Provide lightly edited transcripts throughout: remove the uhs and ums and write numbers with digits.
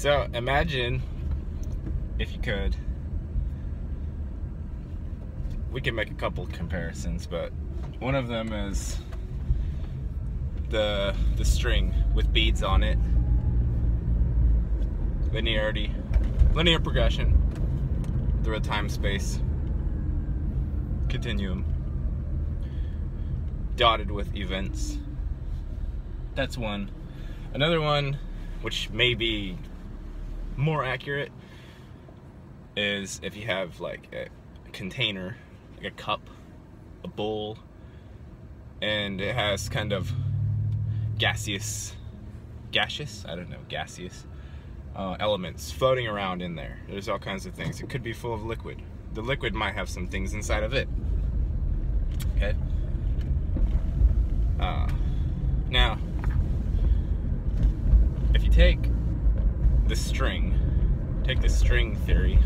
So imagine, if you could, we can make a couple comparisons, but one of them is the string with beads on it, linear progression through a time-space continuum, dotted with events. That's one. Another one, which may be more accurate, is if you have like a container, like a cup, a bowl, and it has kind of gaseous elements floating around in there. There's all kinds of things. It could be full of liquid. The liquid might have some things inside of it. Okay. Now, if you take the string theory,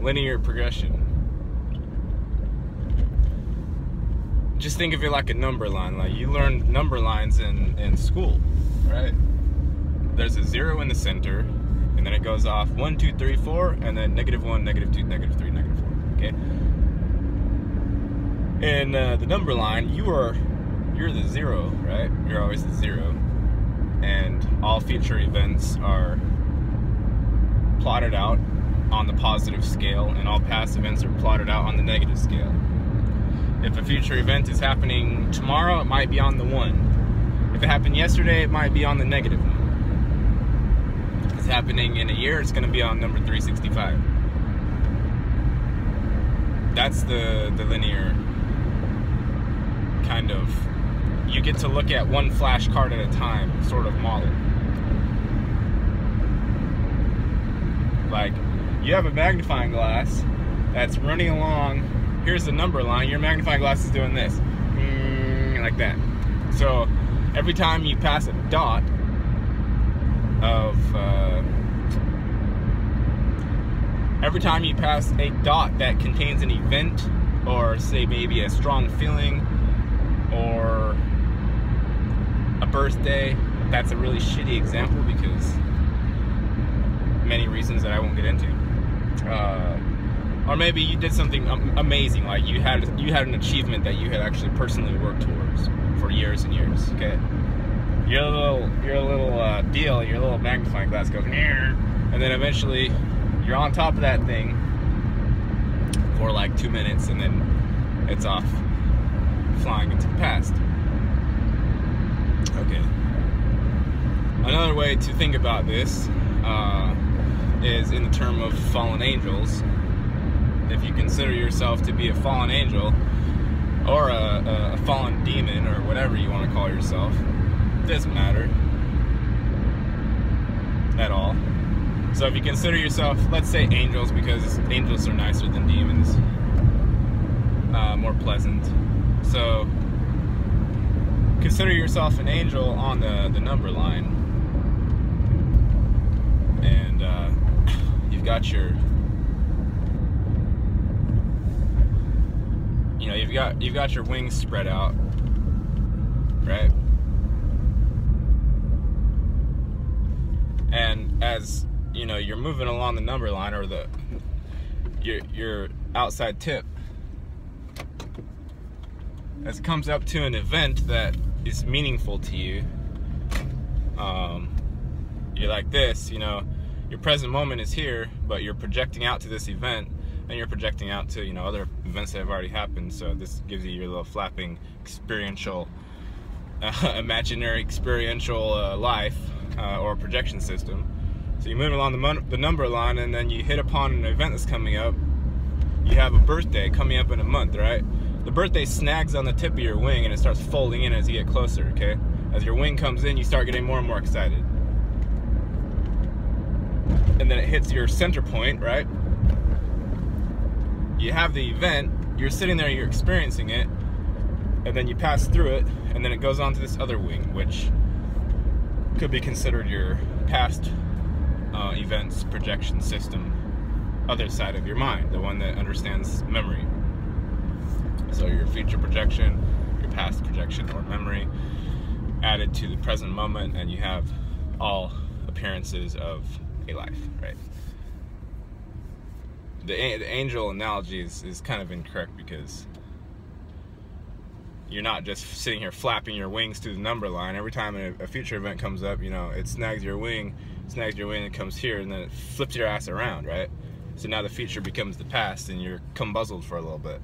linear progression, just think of it like a number line. Like you learned number lines in school, right? There's a 0 in the center, and then it goes off 1, 2, 3, 4, and then -1, -2, -3, -4. Okay. In the number line, you're the 0, right? You're always the 0, and all future events are plotted out on the positive scale, and all past events are plotted out on the negative scale. If a future event is happening tomorrow, it might be on the 1. If it happened yesterday, it might be on the -1. If it's happening in a year, it's going to be on number 365. That's the linear kind of, you get to look at one flashcard at a time sort of model. Like, you have a magnifying glass that's running along. Here's the number line. Your magnifying glass is doing this, like that. So every time you pass a dot that contains an event, or say maybe a strong feeling, or a birthday. That's a really shitty example because many reasons that I won't get into. Or maybe you did something amazing, like you had an achievement that you had actually personally worked towards for years and years. Okay, your little deal, your little magnifying glass goes, and then eventually you're on top of that thing for like 2 minutes, and then it's off, flying into the past. Okay. Another way to think about this is in the term of fallen angels. If you consider yourself to be a fallen angel, or a fallen demon, or whatever you want to call yourself, it doesn't matter at all. So if you consider yourself, let's say angels, because angels are nicer than demons, more pleasant. So consider yourself an angel on the number line, and you've got your, you've got your wings spread out, right? And as you know, you're moving along the number line, or your outside tip, as it comes up to an event that is meaningful to you, you're like this, your present moment is here, but you're projecting out to this event, and you're projecting out to, other events that have already happened. So this gives you your little flapping experiential, imaginary experiential life, or projection system. So you move along the number line, and then you hit upon an event that's coming up. You have a birthday coming up in a month, right? The birthday snags on the tip of your wing, and it starts folding in as you get closer, okay? As your wing comes in, you start getting more and more excited. And then it hits your center point, right? You have the event, you're sitting there, you're experiencing it, and then you pass through it, and then it goes on to this other wing, which could be considered your past events projection system, other side of your mind, the one that understands memory. So your future projection, your past projection or memory, added to the present moment, and you have all appearances of a life, right? The angel analogy is kind of incorrect, because you're not just sitting here flapping your wings to the number line. Every time a future event comes up, you know, it snags your wing, and comes here, and then it flips your ass around, right? So now the future becomes the past, and you're cumbuzzled for a little bit.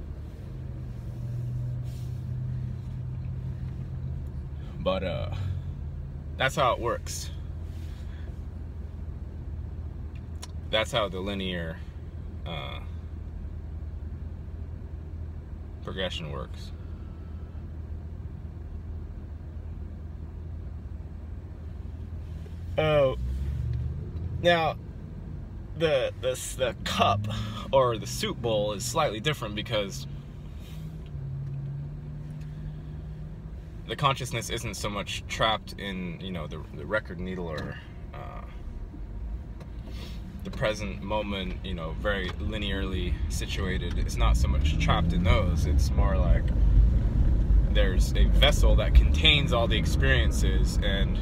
But that's how it works. That's how the linear progression works. Oh, now the cup or the soup bowl is slightly different, because the consciousness isn't so much trapped in, you know, the record needle or the present moment, you know, very linearly situated. It's not so much trapped in those. It's more like there's a vessel that contains all the experiences, and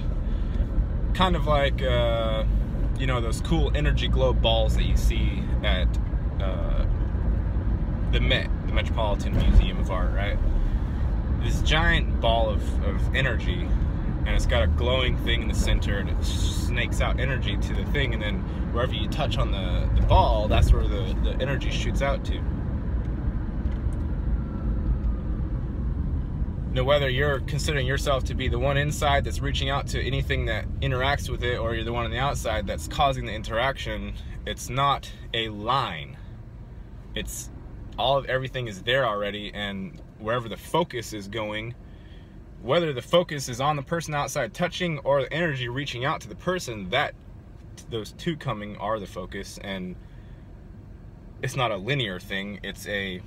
kind of like you know, those cool energy globe balls that you see at the Met, the Metropolitan Museum of Art, right? This giant ball of energy, and it's got a glowing thing in the center, and it snakes out energy to the thing, and then wherever you touch on the ball, that's where the energy shoots out to. Now, whether you're considering yourself to be the one inside that's reaching out to anything that interacts with it, or you're the one on the outside that's causing the interaction, it's not a line. It's everything is there already, and wherever the focus is going, whether the focus is on the person outside touching or the energy reaching out to the person, that those two coming are the focus. And it's not a linear thing. It's a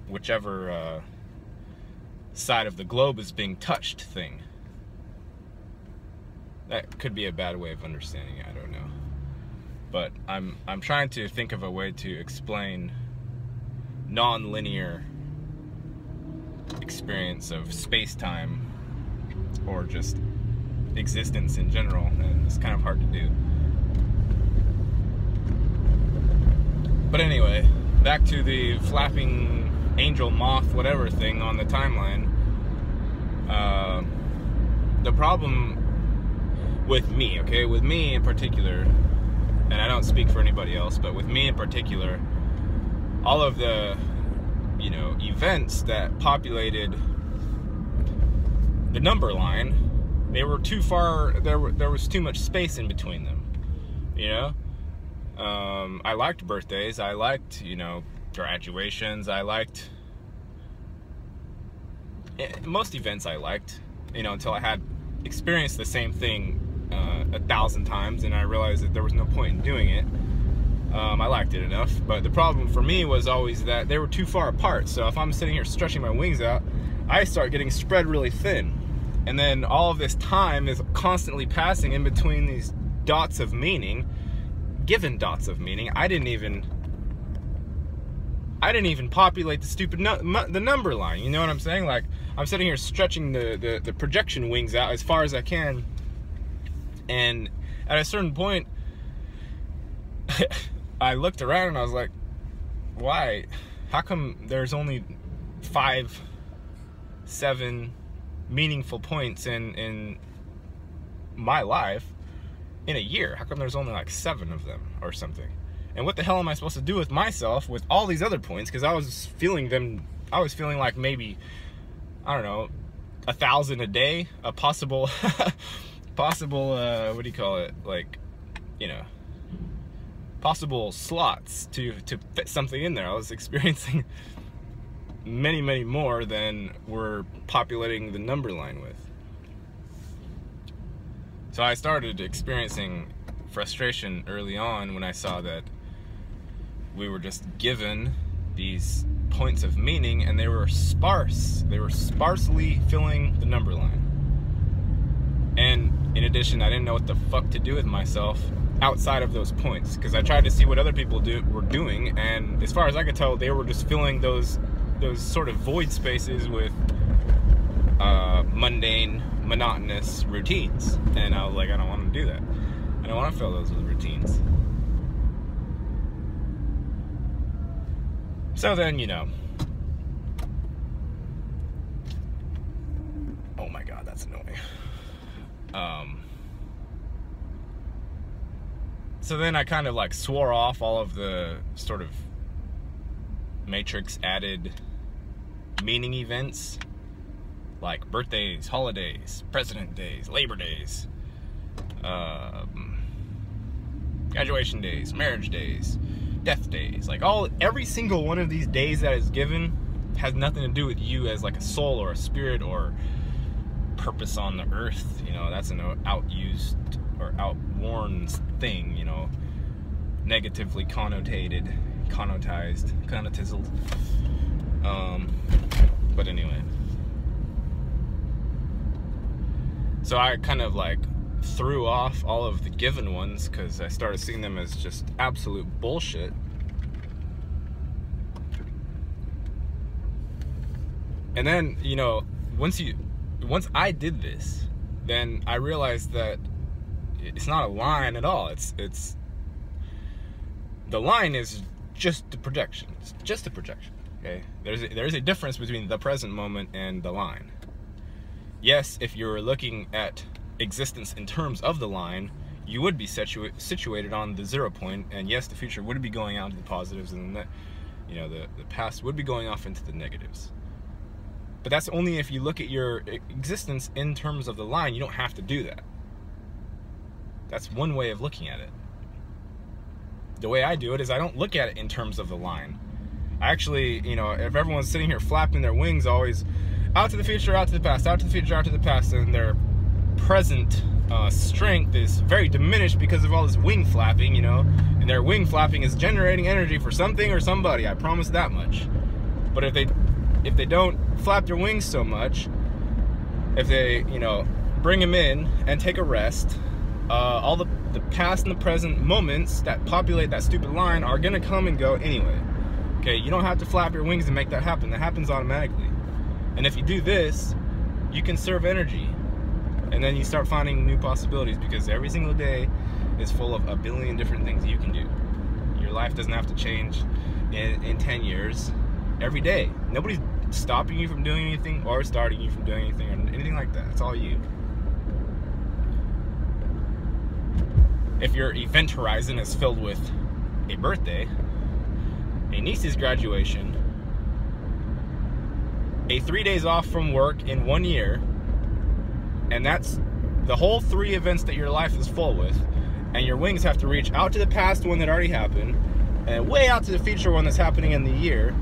whichever side of the globe is being touched thing. That could be a bad way of understanding it, I don't know. But I'm trying to think of a way to explain non-linear experience of space-time, or just existence in general, and it's kind of hard to do. But anyway, back to the flapping angel moth whatever thing on the timeline. The problem with me, okay, with me in particular, and I don't speak for anybody else, but with me in particular, all of the, you know, events that populated the number line, they were too far, there was too much space in between them, you know? I liked birthdays, I liked, you know, graduations, I liked most events, I liked, you know, until I had experienced the same thing 1,000 times, and I realized that there was no point in doing it. I liked it enough, but the problem for me was always that they were too far apart. So if I'm sitting here stretching my wings out, I start getting spread really thin, and then all of this time is constantly passing in between these dots of meaning, given dots of meaning. I didn't even populate the stupid the number line. You know what I'm saying? Like, I'm sitting here stretching the projection wings out as far as I can, and at a certain point I looked around and I was like, why? How come there's only 5, 7 meaningful points in my life in a year? How come there's only like 7 of them or something? And what the hell am I supposed to do with myself with all these other points? Because I was feeling like maybe, I don't know, 1,000 a day, a possible what do you call it, like, you know, possible slots to fit something in there. I was experiencing many, many more than we're populating the number line with. So I started experiencing frustration early on when I saw that we were just given these points of meaning, and they were sparse. They were sparsely filling the number line. And in addition, I didn't know what the fuck to do with myself outside of those points, because I tried to see what other people were doing, and as far as I could tell, they were just filling those sort of void spaces with mundane, monotonous routines. And I was like, I don't want to do that. I don't want to fill those with routines. So then, you know, oh my god, that's annoying. So then I kind of like swore off all of the sort of matrix added meaning events like birthdays, holidays, president days, Labor days, graduation days, marriage days, death days. Like every single one of these days that is given has nothing to do with you as like a soul or a spirit or purpose on the earth. You know, that's an outused or outworn thing, you know, negatively connotized. But anyway, so I kind of like threw off all of the given ones because I started seeing them as just absolute bullshit. And then, you know, once I did this, then I realized that it's not a line at all. It's the line is just the projection. It's just a projection. Okay, there's a difference between the present moment and the line. Yes, if you're looking at existence in terms of the line, you would be situated on the 0 point, and yes, the future would be going out to the positives, and the past would be going off into the negatives. But that's only if you look at your existence in terms of the line. You don't have to do that. That's one way of looking at it. The way I do it is I don't look at it in terms of the line. I actually, you know, if everyone's sitting here flapping their wings always out to the future, out to the past, out to the future, out to the past, and their present strength is very diminished because of all this wing flapping, you know, and their wing flapping is generating energy for something or somebody, I promise that much. But if they don't flap their wings so much, if they, you know, bring them in and take a rest, all the past and the present moments that populate that stupid line are gonna come and go anyway. Okay, you don't have to flap your wings to make that happen. That happens automatically. And if you do this, you conserve energy. And then you start finding new possibilities, because every single day is full of a billion different things you can do. Your life doesn't have to change in 10 years. Every day. Nobody's stopping you from doing anything or starting you from doing anything or anything like that. It's all you. If your event horizon is filled with a birthday, a niece's graduation, a 3 days off from work in 1 year, and that's the whole 3 events that your life is full with, and your wings have to reach out to the past one that already happened and way out to the future one that's happening in the year,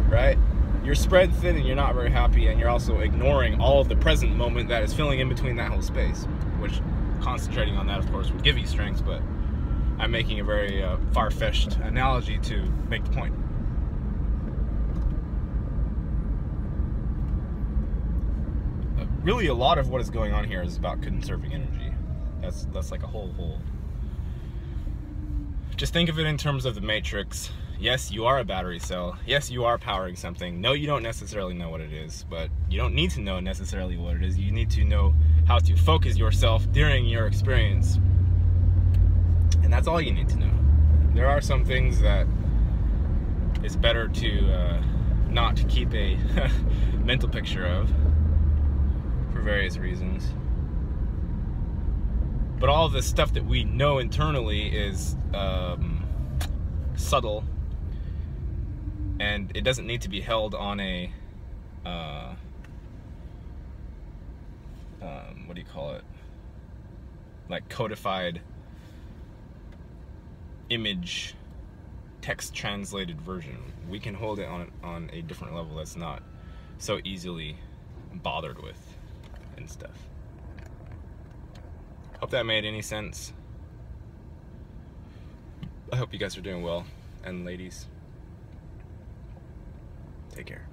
right? You're spread thin and you're not very happy, and you're also ignoring all of the present moment that is filling in between that whole space, which concentrating on that, of course, would give you strength, but I'm making a very far-fetched analogy to make the point. Really, a lot of what is going on here is about conserving energy. That's like a whole. Just think of it in terms of the matrix. Yes, you are a battery cell. Yes, you are powering something. No, you don't necessarily know what it is, but you don't need to know necessarily what it is. You need to know how to focus yourself during your experience. And that's all you need to know. There are some things that it's better to not keep a mental picture of for various reasons. But all of the stuff that we know internally is subtle, and it doesn't need to be held on a what do you call it, like codified image text translated version. We can hold it on a different level that's not so easily bothered with and stuff. Hope that made any sense. I hope you guys are doing well, and ladies, take care.